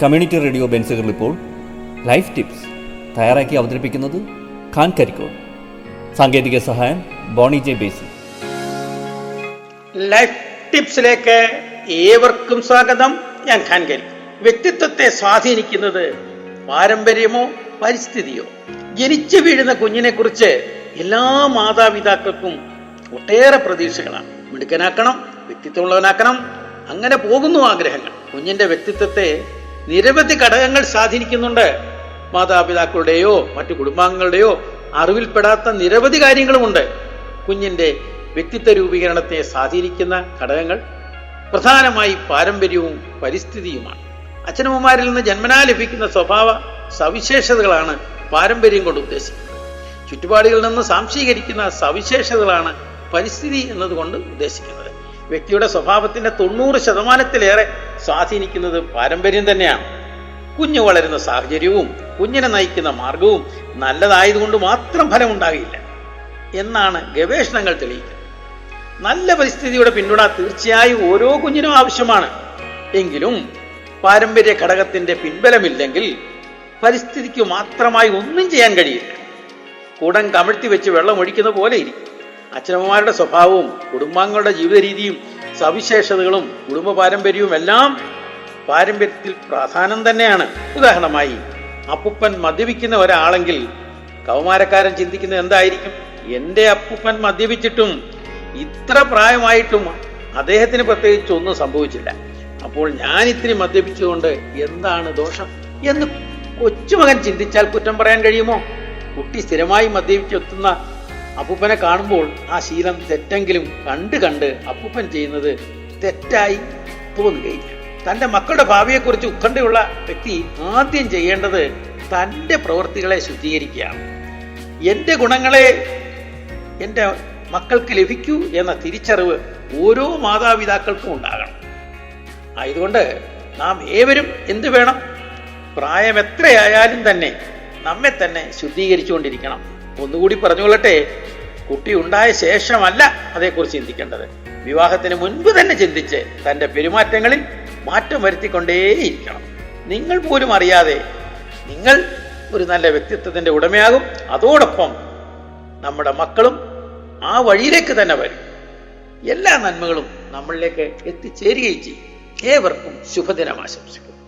Community radio ബെൻസുകൾ ഇപ്പോൾ life tips തയ്യാറാക്കി അവതരിപ്പിക്കുന്നത് ഖാൻ കരിക്കോട്. സാങ്കേതിക സഹായം ബോണി ജെ ബേസി. ലൈഫ് ടിപ്സിലേക്ക് ഏവർക്കും സ്വാഗതം. ഞാൻ ഖാൻ കരിക്കോട്. വ്യക്തിത്വത്തെ സ്വാധീനിക്കുന്നത് പാരമ്പര്യമോ പരിസ്ഥിതിയോ? ജനിച്ചു വീഴുന്ന കുഞ്ഞിനെ കുറിച്ച് എല്ലാ മാതാപിതാക്കൾക്കും ഒട്ടേറെ പ്രതീക്ഷകളാണ്. മിടുക്കനാക്കണം, വ്യക്തിത്വമുള്ളവനാക്കണം, അങ്ങനെ പോകുന്നു ആഗ്രഹങ്ങൾ. കുഞ്ഞിന്റെ വ്യക്തിത്വത്തെ നിരവധി ഘടകങ്ങൾ സ്വാധീനിക്കുന്നുണ്ട്. മാതാപിതാക്കളുടെയോ മറ്റു കുടുംബാംഗങ്ങളുടെയോ അറിവിൽപ്പെടാത്ത നിരവധി കാര്യങ്ങളുമുണ്ട്. കുഞ്ഞിന്റെ വ്യക്തിത്വ രൂപീകരണത്തെ സ്വാധീനിക്കുന്ന ഘടകങ്ങൾ പ്രധാനമായി പാരമ്പര്യവും പരിസ്ഥിതിയുമാണ്. അച്ഛനമ്മമാരിൽ നിന്ന് ജന്മനാ ലഭിക്കുന്ന സ്വഭാവ സവിശേഷതകളാണ് പാരമ്പര്യം കൊണ്ട് ഉദ്ദേശിക്കുന്നത്. ചുറ്റുപാടുകളിൽ നിന്ന് സാംശീകരിക്കുന്ന സവിശേഷതകളാണ് പരിസ്ഥിതി എന്നതുകൊണ്ട് ഉദ്ദേശിക്കുന്നത്. വ്യക്തിയുടെ സ്വഭാവത്തിന്റെ 90% സ്വാധീനിക്കുന്നത് പാരമ്പര്യം തന്നെയാണ്. കുഞ്ഞ് വളരുന്ന സാഹചര്യവും കുഞ്ഞിനെ നയിക്കുന്ന മാർഗവും നല്ലതായതുകൊണ്ട് മാത്രം ഫലമുണ്ടാകില്ല എന്നാണ് ഗവേഷണങ്ങൾ തെളിയിക്കുന്നത്. നല്ല പരിസ്ഥിതിയുടെ പിന്തുണ തീർച്ചയായും ഓരോ കുഞ്ഞിനും ആവശ്യമാണ്. എങ്കിലും പാരമ്പര്യ ഘടകത്തിന്റെ പിൻബലമില്ലെങ്കിൽ പരിസ്ഥിതിക്ക് മാത്രമായി ഒന്നും ചെയ്യാൻ കഴിയില്ല. കുടം കമിഴ്ത്തി വെച്ച് വെള്ളം ഒഴിക്കുന്ന പോലെ ഇരിക്കും. അച്ഛനമ്മമാരുടെ സ്വഭാവവും കുടുംബാംഗങ്ങളുടെ ജീവിത രീതിയും സവിശേഷതകളും കുടുംബ പാരമ്പര്യവും എല്ലാം പാരമ്പര്യത്തിൽ പ്രാധാന്യം തന്നെയാണ്. ഉദാഹരണമായി, അപ്പൂപ്പൻ മദ്യപിക്കുന്ന ഒരാളെങ്കിൽ കൗമാരക്കാരൻ ചിന്തിക്കുന്നത് എന്തായിരിക്കും? എൻ്റെ അപ്പൂപ്പൻ മദ്യപിച്ചിട്ടും ഇത്ര പ്രായമായിട്ടും അദ്ദേഹത്തിന് പ്രത്യേകിച്ച് ഒന്നും സംഭവിച്ചില്ല, അപ്പോൾ ഞാൻ ഇത്തിരി മദ്യപിച്ചുകൊണ്ട് എന്താണ് ദോഷം എന്ന് കൊച്ചുമകൻ ചിന്തിച്ചാൽ കുറ്റം പറയാൻ കഴിയുമോ? കുട്ടി സ്ഥിരമായി മദ്യപിച്ചെത്തുന്ന അപ്പൂപ്പനെ കാണുമ്പോൾ ആ ശീലം തെറ്റെങ്കിലും കണ്ട് അപ്പൂപ്പൻ ചെയ്യുന്നത് തെറ്റായി തോന്നുകയില്ല. തൻ്റെ മക്കളുടെ ഭാവിയെക്കുറിച്ച് ഉത്കണ്ഠയുള്ള വ്യക്തി ആദ്യം ചെയ്യേണ്ടത് തൻ്റെ പ്രവൃത്തികളെ ശുദ്ധീകരിക്കുകയാണ്. എൻ്റെ ഗുണങ്ങളെ എൻ്റെ മക്കൾക്ക് ലഭിക്കൂ എന്ന തിരിച്ചറിവ് ഓരോ മാതാപിതാക്കൾക്കും ഉണ്ടാകണം. ആയതുകൊണ്ട് നാം ഏവരും എന്ത് വേണം? പ്രായം എത്രയായാലും തന്നെ നമ്മെ തന്നെ ശുദ്ധീകരിച്ചുകൊണ്ടിരിക്കണം. ഒന്നുകൂടി പറഞ്ഞുകൊള്ളട്ടെ, കുട്ടി ഉണ്ടായ ശേഷമല്ല അതേക്കുറിച്ച് ചിന്തിക്കേണ്ടത്. വിവാഹത്തിന് മുൻപ് തന്നെ ചിന്തിച്ച് തൻ്റെ പെരുമാറ്റങ്ങളിൽ മാറ്റം വരുത്തിക്കൊണ്ടേയിരിക്കണം. നിങ്ങൾ പോലും അറിയാതെ നിങ്ങൾ ഒരു നല്ല വ്യക്തിത്വത്തിന്റെ ഉടമയാകും. അതോടൊപ്പം നമ്മുടെ മക്കളും ആ വഴിയിലേക്ക് തന്നെ വരും. എല്ലാ നന്മകളും നമ്മളിലേക്ക് എത്തിച്ചേരുകയും ചെയ്യും. ഏവർക്കും ശുഭദിനം ആശംസിക്കുന്നു.